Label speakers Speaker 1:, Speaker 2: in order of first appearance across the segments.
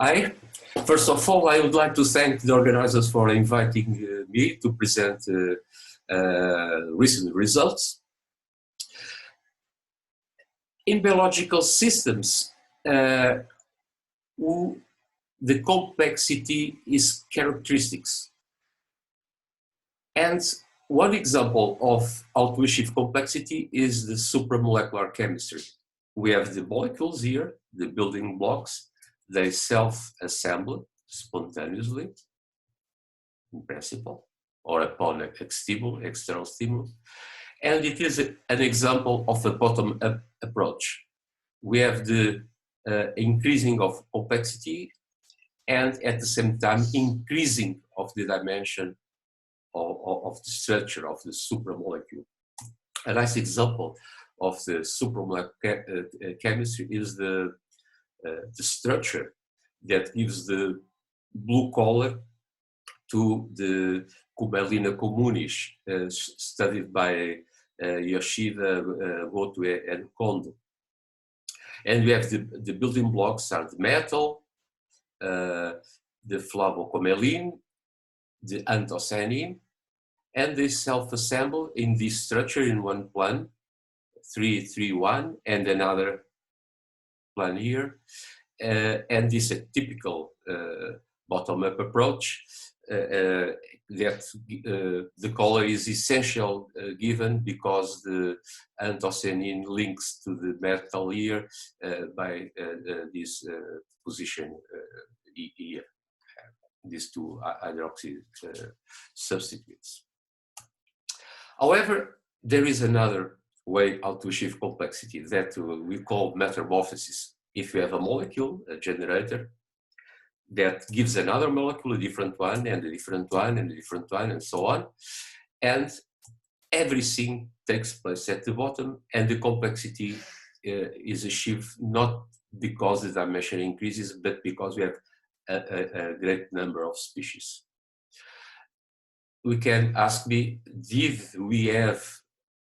Speaker 1: Hi. First of all, I would like to thank the organizers for inviting me to present recent results. In biological systems, the complexity is characteristics. And one example of how to achieve complexity is the supramolecular chemistry. We have the molecules here, the building blocks. They self-assemble spontaneously, in principle, or upon external stimulus. And it is an example of a bottom-up approach. We have the increasing of complexity and at the same time increasing of the dimension of the structure of the supramolecule. A nice example of the supramolecular chemistry is the structure that gives the blue color to the Cumelina communis, studied by Yoshida, Gotue, and Kondo. And we have the building blocks are the metal, the flavocomelin, the anthocyanin, and they self-assemble in this structure in one plan, 3-3-1, and another plan here. And this is a typical bottom-up approach that the color is essential given because the anthocyanin links to the metal here by this position here, these two hydroxy substitutes. However, there is another way how to achieve complexity that we call metamorphosis. If you have a molecule, a generator, that gives another molecule, a different one, and a different one, and a different one, and so on. And everything takes place at the bottom, and the complexity is achieved not because the dimension increases, but because we have a great number of species. We can ask me, did we have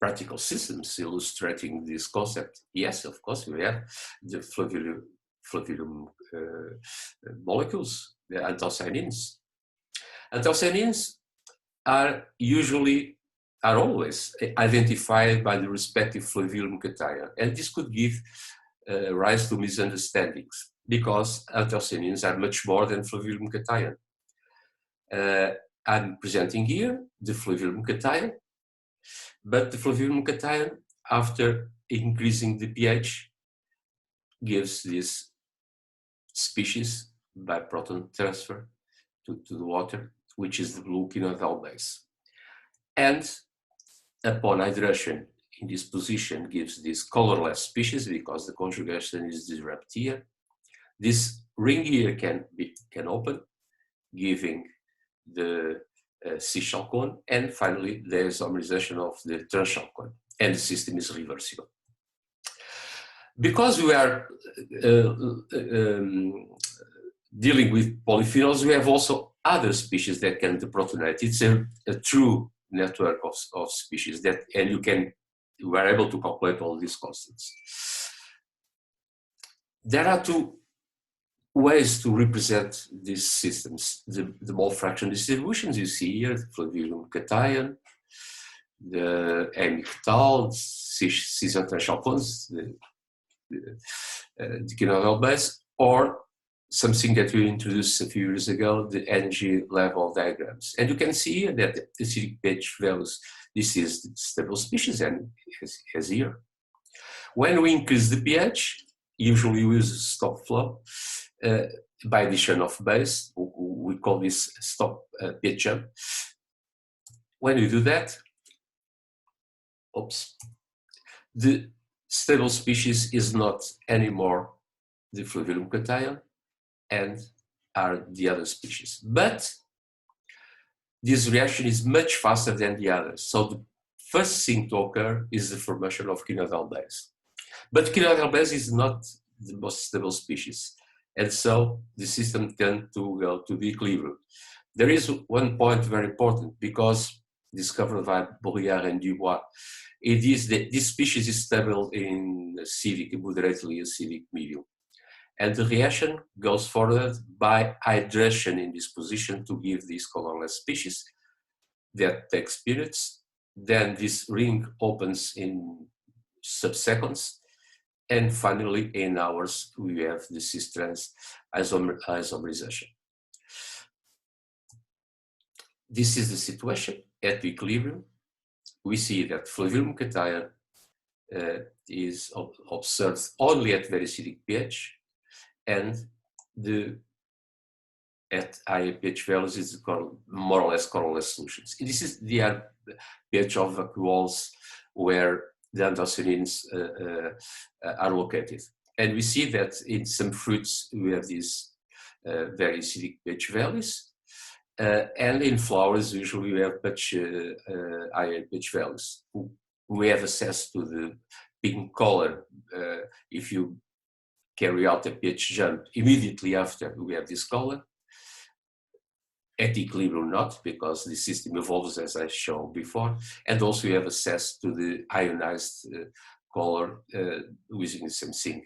Speaker 1: practical systems illustrating this concept? Yes, of course, we have the flavulum molecules, the anthocyanins. Anthocyanins are always identified by the respective flavulum cation, and this could give rise to misunderstandings because anthocyanins are much more than flavulum cation. I'm presenting here the flavulum cation, but the flavulum cation, after increasing the pH, gives this species by proton transfer to the water, which is the blue quinoidal base. And upon hydration in this position gives this colorless species because the conjugation is disrupted here. This ring here can open, giving the cis-chalcone, and finally the isomerization of the trans-chalcone, and the system is reversible. Because we are dealing with polyphenols, we have also other species that can deprotonate. It's a true network of species that, and you are able to calculate all these constants. There are two ways to represent these systems. The mole fraction distributions you see here, the flavulum cation, the amictal, cis-trans-chalcones, the quinoidal base, or something that we introduced a few years ago, the energy level diagrams. And you can see here that the acidic pH values, this is the stable species, and as here. When we increase the pH, usually we use stop flow by addition of base. We call this stop pH jump. When we do that, the stable species is not anymore the flavulum cation and are the other species. But this reaction is much faster than the others. So the first thing to occur is the formation of quinoidal base. But quinoidal base is not the most stable species. And so the system tends to go to the equilibrium. There is one point very important because discovered by Bourriard and Dubois. It is that this species is stable in acidic, moderately acidic medium. And the reaction goes forward by hydration in this position to give this colorless species. That takes minutes. Then this ring opens in sub-seconds. And finally, in hours, we have the cis-trans isomerization. This is the situation at equilibrium. We see that flavium cation is observed only at very acidic pH, and at higher pH values is more or less colorless solutions. This is the pH of vacuoles where the anthocyanins are located. And we see that in some fruits we have these very acidic pH values, and in flowers usually we have much higher pH values. We have access to the pink color if you carry out a pH jump immediately after we have this color. At equilibrium not, because the system evolves as I showed before, and also we have access to the ionized color using the same thing,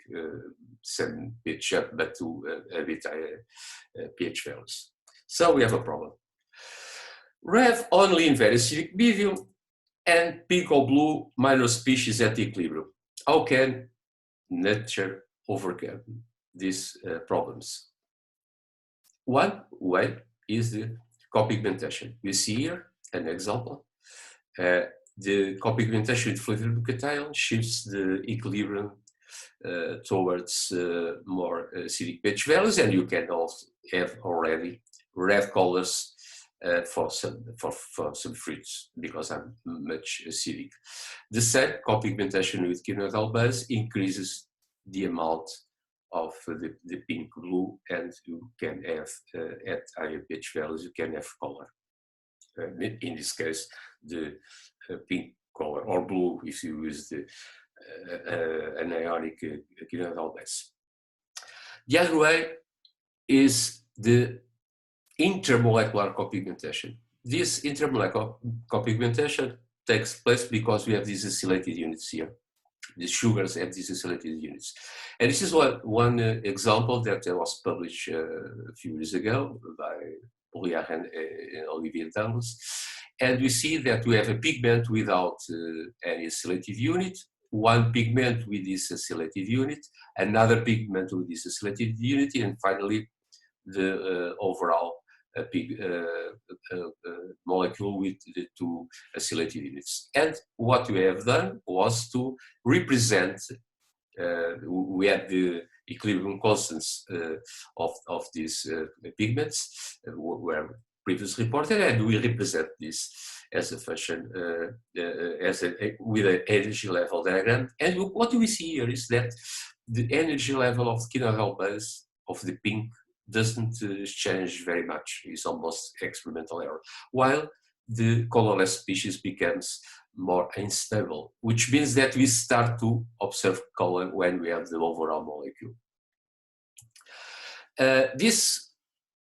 Speaker 1: same pH jump, but to a bit higher pH values. So we have a problem. Red only in very acidic medium, and pink or blue minor species at equilibrium. How can nature overcome these problems? One way is the co-pigmentation. We see here an example. The co-pigmentation with flavium cation shifts the equilibrium towards more acidic pH values, and you can also have already red colors for some fruits because I'm much acidic. The same co-pigmentation with quinoidal base increases the amount of the pink blue, and you can have at higher pH values you can have color. In this case, the pink color or blue if you use the anionic quinoidal base. The other way is the intermolecular co-pigmentation. This intermolecular co-pigmentation takes place because we have these acylated units here. The sugars have these acylated units. And this is one example that was published a few years ago by Pauliard and Olivier Dangles. And we see that we have a pigment without any acylated unit, one pigment with this acylated unit, another pigment with this acylated unit, and finally the overall molecule with the two acylated units. And what we have done was to represent, we had the equilibrium constants of these pigments were previously reported, and we represent this as a function with an energy level diagram. And what we see here is that the energy level of the quinoidal base of the pink doesn't change very much. It's almost experimental error. While the colorless species becomes more unstable, which means that we start to observe color when we have the overall molecule. This,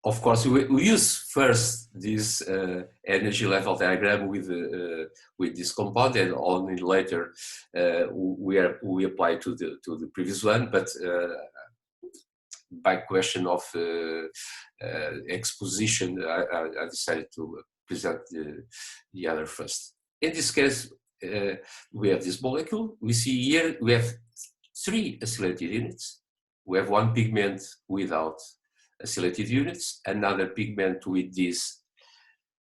Speaker 1: of course, we use first this energy level diagram with this compound, and only later we apply to the previous one, but by question of exposition, I decided to present the other first. In this case, we have this molecule. We see here we have three acylated units. We have one pigment without acylated units, another pigment with this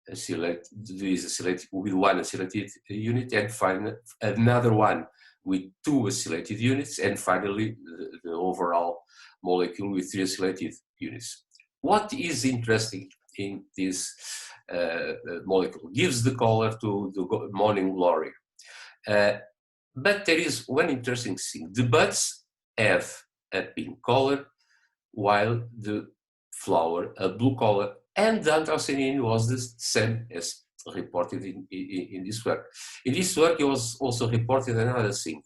Speaker 1: with one acylated unit, and finally another one with two acylated units, and finally the overall molecule with three acylated units. What is interesting in this molecule? Gives the color to the morning glory. But there is one interesting thing. The buds have a pink color, while the flower a blue color, and the anthocyanin was the same as reported in this work. In this work, it was also reported another thing.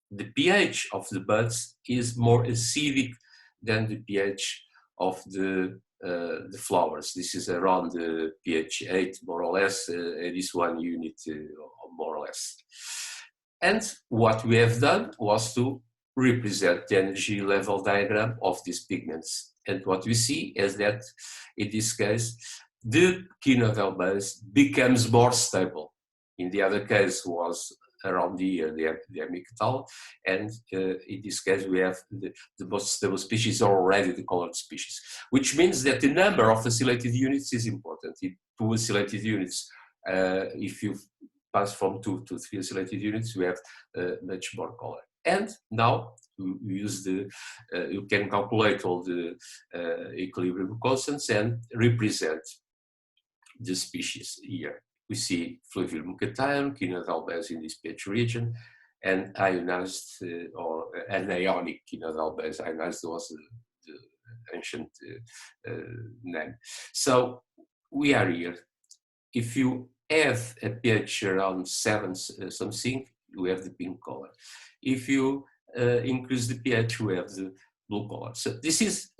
Speaker 1: The pH of the buds is more acidic than the pH of the flowers. This is around the pH 8 more or less, this 1 unit more or less. And what we have done was to represent the energy level diagram of these pigments. And what we see is that in this case, the quinoidal base becomes more stable. In the other case was around here, the amicatal, and in this case we have the most stable species already the colored species, which means that the number of acylated units is important. In 2 acylated units, if you pass from 2 to 3 acylated units, we have much more color. And now you use you can calculate all the equilibrium constants and represent the species here. We see fluvial cation, quinoidal base in this pH region, and ionized or anionic quinoidal base. Ionized was the ancient name. So we are here. If you have a pH around 7 something, we have the pink color. If you increase the pH, we have the blue color. So this is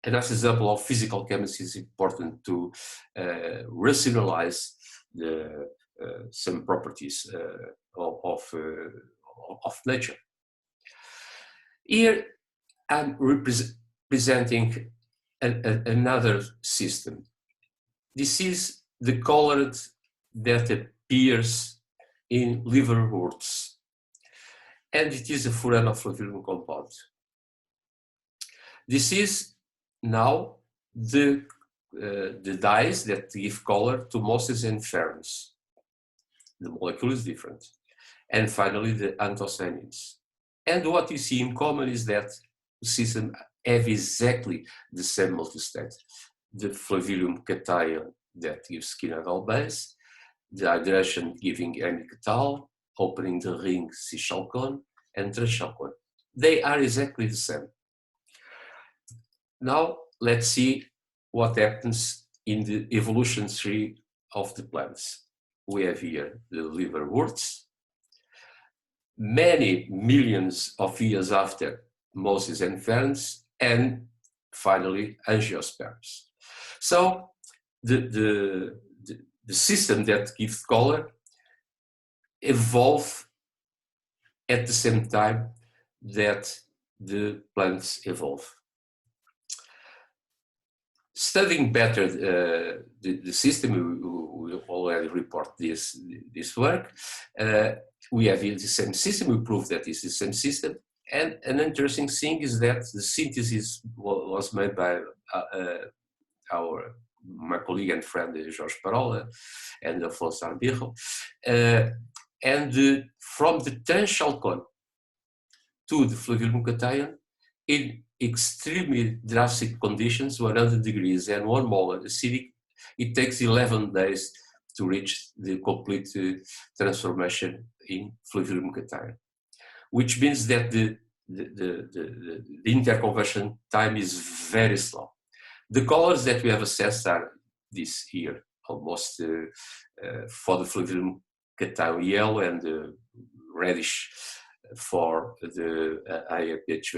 Speaker 1: a nice example of physical chemistry. Is important to rationalize some properties of nature. Here I'm representing another system. This is the color that appears in liverworts, and it is a furanoflavulum compound. This is now the dyes that give color to mosses and ferns. The molecule is different. And finally, the anthocyanins. And what you see in common is that the system have exactly the same multistate. The flavulum cation that gives quinoidal base, the hydration giving amicatal, opening the ring cis-chalcone, and trans-chalcone. They are exactly the same. Now let's see what happens in the evolution tree of the plants. We have here the liverworts. Many millions of years after mosses and ferns, and finally angiosperms. So the system that gives color evolve at the same time that the plants evolve. Studying better the system, we already report this work. We have here the same system. We prove that it's the same system. And an interesting thing is that the synthesis was made by my colleague and friend Jorge Parola and Afonso Arbirro. And from the trans-chalcone to the flavulum cation, in extremely drastic conditions, 100 degrees and 1 molar acidic, it takes 11 days to reach the complete transformation in flavulum cation, which means that the interconversion time is very slow. The colors that we have assessed are this here, almost for the flavulum cation yellow and reddish for the higher pH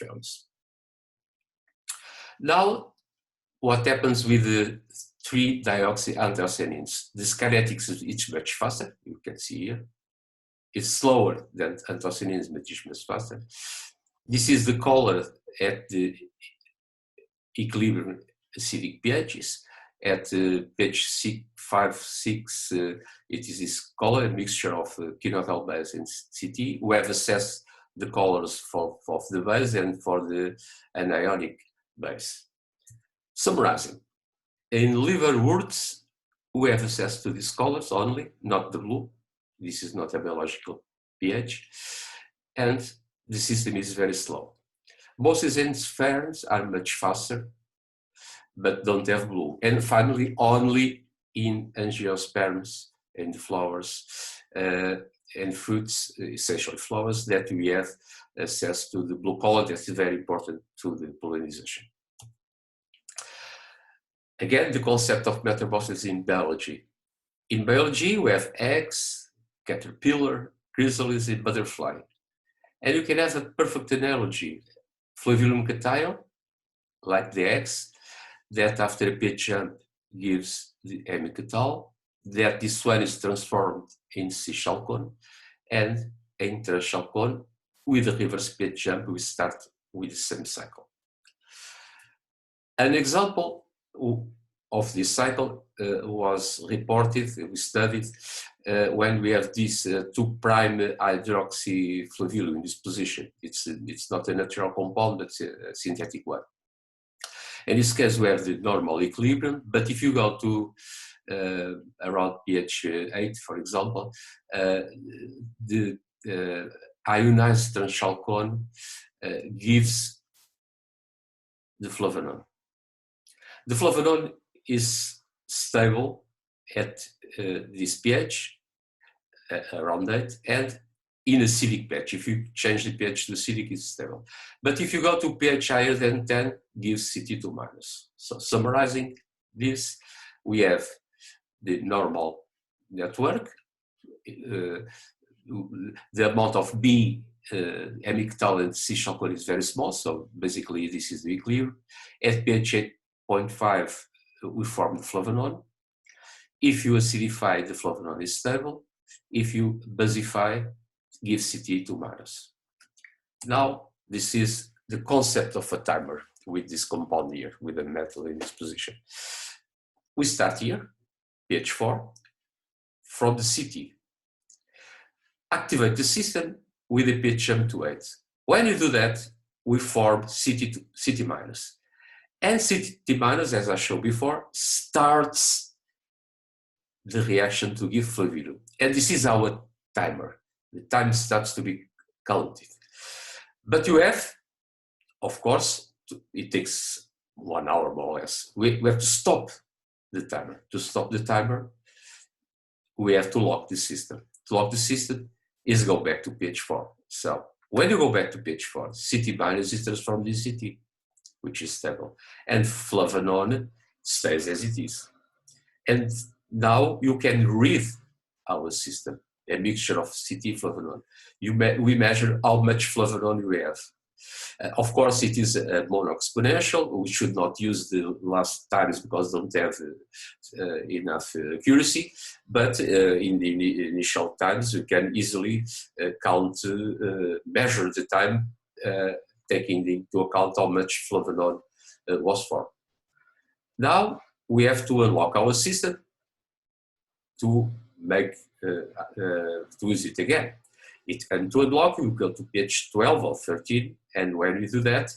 Speaker 1: values. Now, what happens with the 3-dioxyanthocyanins? The kinetics is each much faster. You can see here. It's slower than anthocyanins, but it's much faster. This is the color at the equilibrium acidic pHs. At pH 5, 6, it is this color, a mixture of quinoidal base and CT. We have assessed the colors of the base and for the anionic base. Summarizing, in liverworts, we have access to these colors only, not the blue. This is not a biological pH. And the system is very slow. Mosses and ferns are much faster, but don't have blue. And finally, only in angiosperms and flowers and fruits, essentially flowers, that we have access to the blue color. That's very important to the pollinization. Again, the concept of metamorphosis in biology. In biology, we have eggs, caterpillar, chrysalis, and butterfly. And you can have a perfect analogy. Flavulum cation, like the eggs, that after a pH jump gives the amicatal, that this one is transformed in cis-chalcone, and in trans-chalcone, with a reverse pH jump, we start with the same cycle. An example of this cycle was reported, we studied, when we have this 2' hydroxyflavulum in this position. It's not a natural compound, but a synthetic one. In this case, we have the normal equilibrium, but if you go to around pH 8, for example, the ionized trans-chalcone gives the flavanone. The flavanone is stable at this pH, around 8, and in acidic pH. If you change the pH to acidic, it's stable. But if you go to pH higher than 10, gives Ct2 minus. So summarizing this, we have the normal network. The amount of B amyctal and C-chalcone is very small, so basically this is the equilibrium. At pH 8.5, we form the flavanone. If you acidify, the flavanone is stable. If you basify, give Ct2 minus. Now, this is the concept of a timer with this compound here, with a metal in this position. We start here, pH 4, from the Ct. Activate the system with a pH jump to 8. When you do that, we form Ct minus. And Ct minus, as I showed before, starts the reaction to give flavulum. And this is our timer. The time starts to be counted. But you have, of course, it takes 1 hour more or less. We have to stop the timer. To stop the timer, we have to lock the system. To lock the system is go back to pH 4. So when you go back to pH 4, Ct minus is transformed in Ct, which is stable. And flavanone stays as it is. And now you can read our system, a mixture of Ct flavanone. We measure how much flavanone we have. Of course, it is a mono-exponential. We should not use the last times because don't have enough accuracy. But in the initial times, we can easily measure the time, taking into account how much flavanone was formed. Now we have to unlock our system to make to use it again. And to unlock, you go to pH 12 or 13, and when you do that,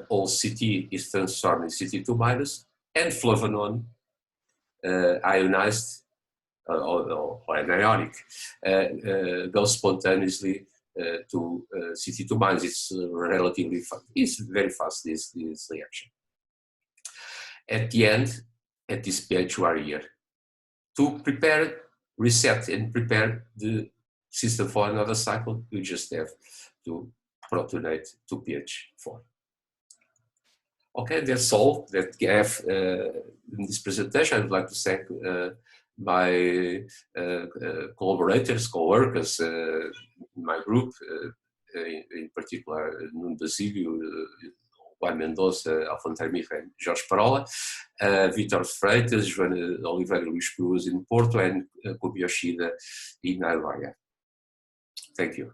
Speaker 1: all Ct is transformed in Ct2 minus, and flavanone ionized or anionic goes spontaneously to Ct2 minus. It's relatively fast. It's very fast, this reaction. At the end, at this pH, you are here to prepare, reset, and prepare the system for another cycle. You just have to protonate to pH 4. Okay, that's all that I have in this presentation. I would like to thank my collaborators, co-workers in my group, in particular Nuno Basílio, Juan Mendoza, Alfonso Armija, and Jorge Parola, Vítor Freitas, Joana Oliveira, Luís Cruz in Porto, and Kobi Yoshida in Alemanha. Thank you.